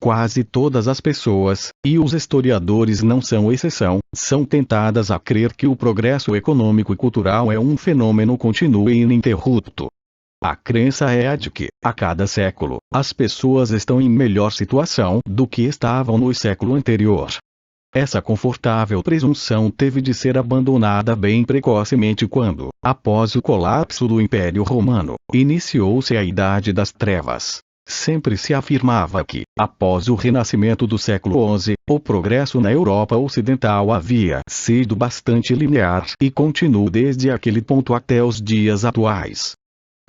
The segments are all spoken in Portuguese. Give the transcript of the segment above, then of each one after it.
quase todas as pessoas, e os historiadores não são exceção, são tentadas a crer que o progresso econômico e cultural é um fenômeno contínuo e ininterrupto. A crença é a de que, a cada século, as pessoas estão em melhor situação do que estavam no século anterior. Essa confortável presunção teve de ser abandonada bem precocemente quando, após o colapso do Império Romano, iniciou-se a Idade das Trevas. Sempre se afirmava que, após o renascimento do século XI, o progresso na Europa Ocidental havia sido bastante linear e continuou desde aquele ponto até os dias atuais.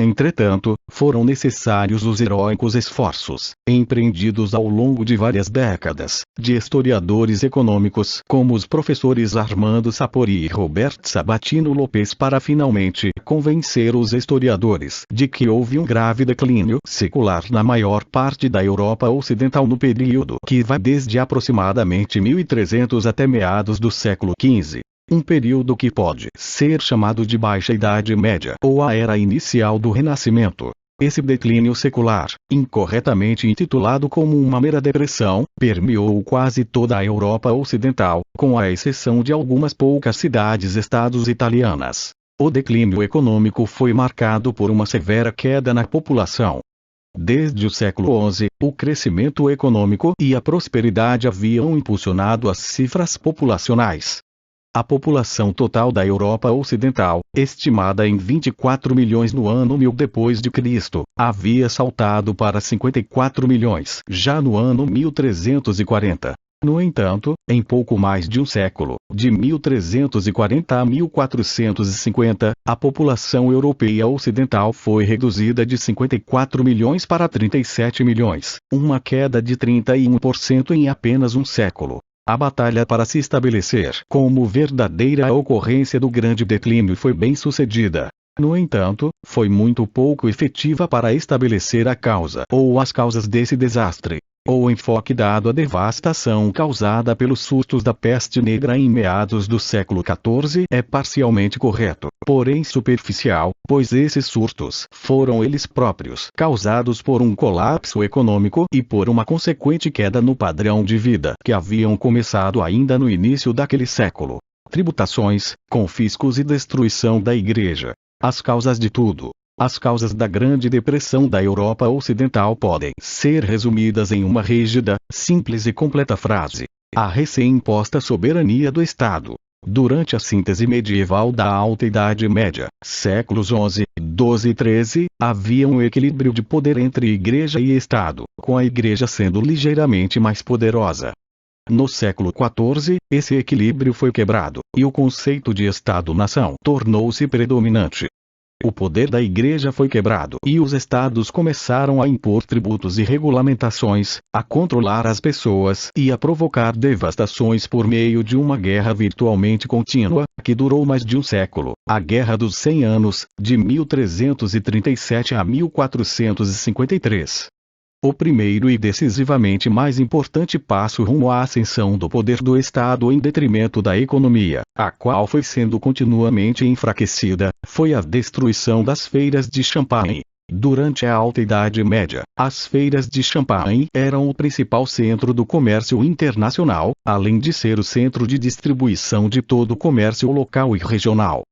Entretanto, foram necessários os heróicos esforços, empreendidos ao longo de várias décadas, de historiadores econômicos como os professores Armando Sapori e Roberto Sabatino Lopes para finalmente convencer os historiadores de que houve um grave declínio secular na maior parte da Europa Ocidental no período que vai desde aproximadamente 1300 até meados do século XV. Um período que pode ser chamado de Baixa Idade Média ou a Era Inicial do Renascimento. Esse declínio secular, incorretamente intitulado como uma mera depressão, permeou quase toda a Europa Ocidental, com a exceção de algumas poucas cidades-estados italianas. O declínio econômico foi marcado por uma severa queda na população. Desde o século XI, o crescimento econômico e a prosperidade haviam impulsionado as cifras populacionais. A população total da Europa Ocidental, estimada em 24 milhões no ano 1000 d.C., havia saltado para 54 milhões já no ano 1340. No entanto, em pouco mais de um século, de 1340 a 1450, a população europeia ocidental foi reduzida de 54 milhões para 37 milhões, uma queda de 31% em apenas um século. A batalha para se estabelecer como verdadeira ocorrência do grande declínio foi bem sucedida. No entanto, foi muito pouco efetiva para estabelecer a causa ou as causas desse desastre. O enfoque dado à devastação causada pelos surtos da peste negra em meados do século XIV é parcialmente correto, porém superficial, pois esses surtos foram eles próprios causados por um colapso econômico e por uma consequente queda no padrão de vida que haviam começado ainda no início daquele século. Tributações, confiscos e destruição da Igreja. As causas de tudo. As causas da Grande Depressão da Europa Ocidental podem ser resumidas em uma rígida, simples e completa frase: a recém-imposta soberania do Estado. Durante a síntese medieval da Alta Idade Média, séculos XI, XII e XIII, havia um equilíbrio de poder entre Igreja e Estado, com a Igreja sendo ligeiramente mais poderosa. No século XIV, esse equilíbrio foi quebrado, e o conceito de Estado-nação tornou-se predominante. O poder da Igreja foi quebrado e os estados começaram a impor tributos e regulamentações, a controlar as pessoas e a provocar devastações por meio de uma guerra virtualmente contínua, que durou mais de um século, a Guerra dos 100 Anos, de 1337 a 1453. O primeiro e decisivamente mais importante passo rumo à ascensão do poder do Estado em detrimento da economia, a qual foi sendo continuamente enfraquecida, foi a destruição das feiras de champanhe. Durante a Alta Idade Média, as feiras de champanhe eram o principal centro do comércio internacional, além de ser o centro de distribuição de todo o comércio local e regional.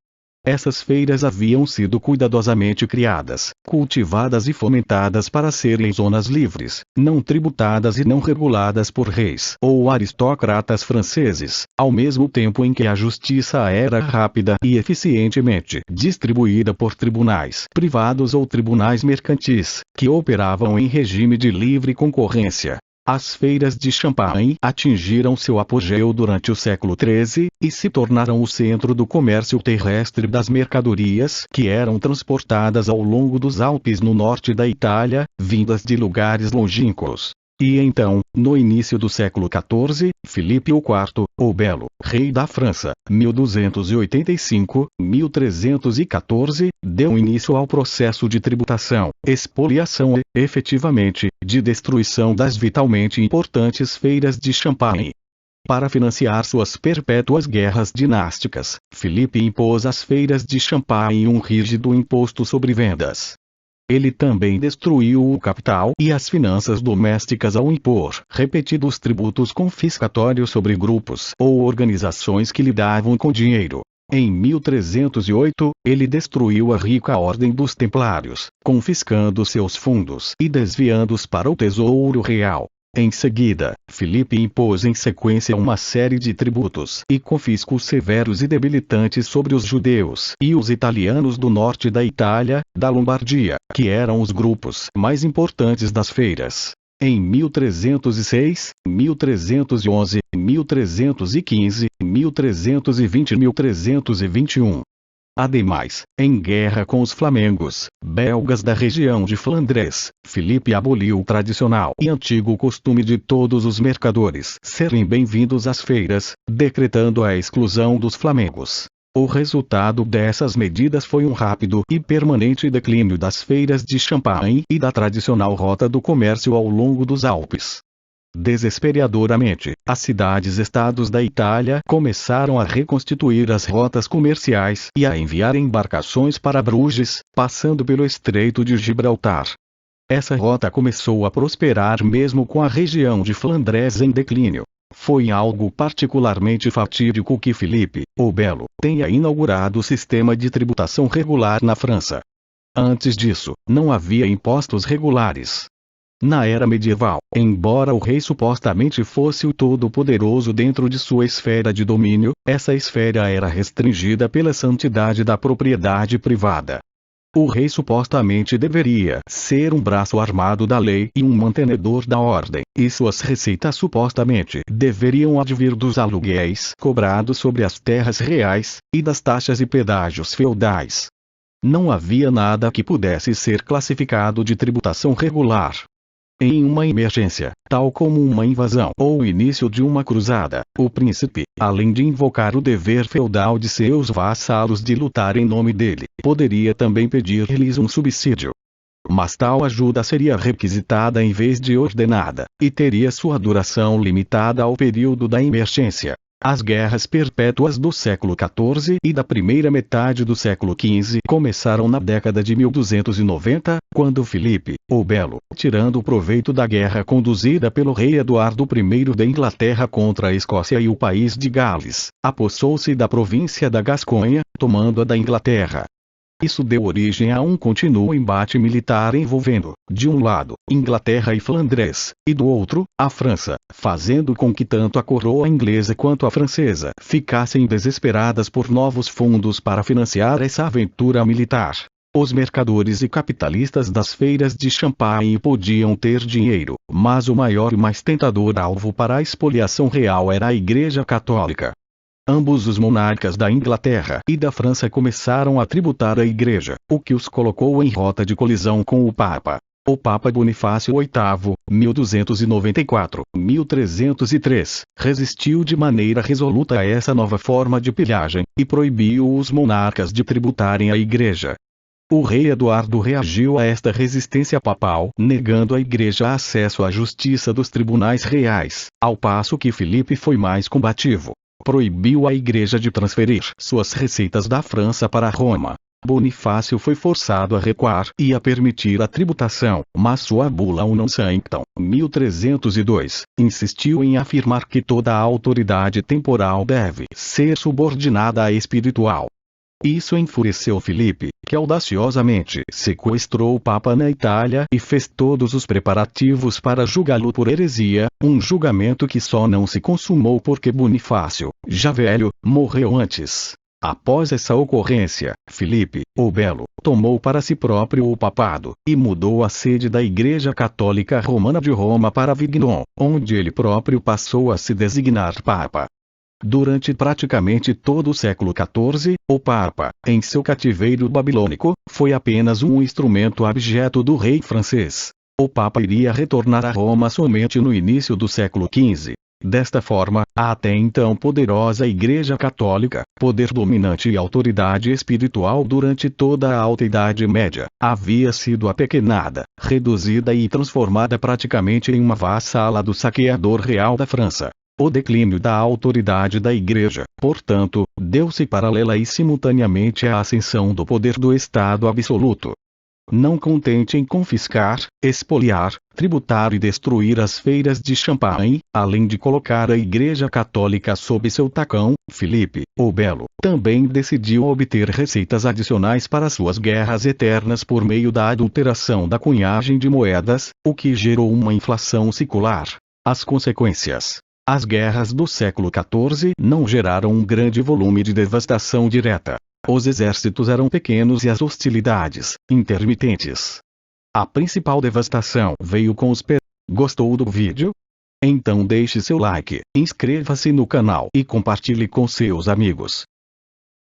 Essas feiras haviam sido cuidadosamente criadas, cultivadas e fomentadas para serem zonas livres, não tributadas e não reguladas por reis ou aristocratas franceses, ao mesmo tempo em que a justiça era rápida e eficientemente distribuída por tribunais privados ou tribunais mercantis, que operavam em regime de livre concorrência. As feiras de champanhe atingiram seu apogeu durante o século XIII, e se tornaram o centro do comércio terrestre das mercadorias que eram transportadas ao longo dos Alpes no norte da Itália, vindas de lugares longínquos. E então, no início do século XIV, Filipe IV, o Belo, rei da França, 1285-1314, deu início ao processo de tributação, expoliação e, efetivamente, de destruição das vitalmente importantes feiras de champanhe. Para financiar suas perpétuas guerras dinásticas, Filipe impôs às feiras de champanhe um rígido imposto sobre vendas. Ele também destruiu o capital e as finanças domésticas ao impor repetidos tributos confiscatórios sobre grupos ou organizações que lidavam com dinheiro. Em 1308, ele destruiu a rica Ordem dos Templários, confiscando seus fundos e desviando-os para o Tesouro Real. Em seguida, Filipe impôs em sequência uma série de tributos e confiscos severos e debilitantes sobre os judeus e os italianos do norte da Itália, da Lombardia, que eram os grupos mais importantes das feiras. Em 1306, 1311, 1315, 1320 e 1321. Ademais, em guerra com os flamengos, belgas da região de Flandres, Filipe aboliu o tradicional e antigo costume de todos os mercadores serem bem-vindos às feiras, decretando a exclusão dos flamengos. O resultado dessas medidas foi um rápido e permanente declínio das feiras de Champagne e da tradicional rota do comércio ao longo dos Alpes. Desesperadoramente, as cidades-estados da Itália começaram a reconstituir as rotas comerciais e a enviar embarcações para Bruges, passando pelo Estreito de Gibraltar. Essa rota começou a prosperar mesmo com a região de Flandres em declínio. Foi algo particularmente fatídico que Filipe, o Belo, tenha inaugurado o sistema de tributação regular na França. Antes disso, não havia impostos regulares. Na era medieval, embora o rei supostamente fosse o todo-poderoso dentro de sua esfera de domínio, essa esfera era restringida pela santidade da propriedade privada. O rei supostamente deveria ser um braço armado da lei e um mantenedor da ordem, e suas receitas supostamente deveriam advir dos aluguéis cobrados sobre as terras reais, e das taxas e pedágios feudais. Não havia nada que pudesse ser classificado de tributação regular. Em uma emergência, tal como uma invasão ou o início de uma cruzada, o príncipe, além de invocar o dever feudal de seus vassalos de lutar em nome dele, poderia também pedir-lhes um subsídio. Mas tal ajuda seria requisitada em vez de ordenada, e teria sua duração limitada ao período da emergência. As guerras perpétuas do século XIV e da primeira metade do século XV começaram na década de 1290, quando Filipe, o Belo, tirando proveito da guerra conduzida pelo rei Eduardo I da Inglaterra contra a Escócia e o país de Gales, apossou-se da província da Gasconha, tomando-a da Inglaterra. Isso deu origem a um contínuo embate militar envolvendo, de um lado, Inglaterra e Flandres, e do outro, a França, fazendo com que tanto a coroa inglesa quanto a francesa ficassem desesperadas por novos fundos para financiar essa aventura militar. Os mercadores e capitalistas das feiras de Champagne podiam ter dinheiro, mas o maior e mais tentador alvo para a expoliação real era a Igreja Católica. Ambos os monarcas da Inglaterra e da França começaram a tributar a Igreja, o que os colocou em rota de colisão com o Papa. O Papa Bonifácio VIII, 1294-1303, resistiu de maneira resoluta a essa nova forma de pilhagem, e proibiu os monarcas de tributarem a Igreja. O rei Eduardo reagiu a esta resistência papal, negando à Igreja acesso à justiça dos tribunais reais, ao passo que Filipe foi mais combativo. Proibiu à Igreja de transferir suas receitas da França para Roma. Bonifácio foi forçado a recuar e a permitir a tributação, mas sua bula Unam Sanctam, 1302, insistiu em afirmar que toda a autoridade temporal deve ser subordinada à espiritual. Isso enfureceu Filipe, que audaciosamente sequestrou o Papa na Itália e fez todos os preparativos para julgá-lo por heresia, um julgamento que só não se consumou porque Bonifácio, já velho, morreu antes. Após essa ocorrência, Filipe, o Belo, tomou para si próprio o papado, e mudou a sede da Igreja Católica Romana de Roma para Avignon, onde ele próprio passou a se designar Papa. Durante praticamente todo o século XIV, o Papa, em seu cativeiro babilônico, foi apenas um instrumento abjeto do rei francês. O Papa iria retornar a Roma somente no início do século XV. Desta forma, a até então poderosa Igreja Católica, poder dominante e autoridade espiritual durante toda a Alta Idade Média, havia sido apequenada, reduzida e transformada praticamente em uma vassala do saqueador real da França. O declínio da autoridade da Igreja, portanto, deu-se paralela e simultaneamente à ascensão do poder do Estado absoluto. Não contente em confiscar, expoliar, tributar e destruir as feiras de Champagne, além de colocar a Igreja Católica sob seu tacão, Filipe, o Belo, também decidiu obter receitas adicionais para suas guerras eternas por meio da adulteração da cunhagem de moedas, o que gerou uma inflação secular. As consequências. As guerras do século XIV não geraram um grande volume de devastação direta. Os exércitos eram pequenos e as hostilidades, intermitentes. A principal devastação veio com os Gostou do vídeo? Então deixe seu like, inscreva-se no canal e compartilhe com seus amigos.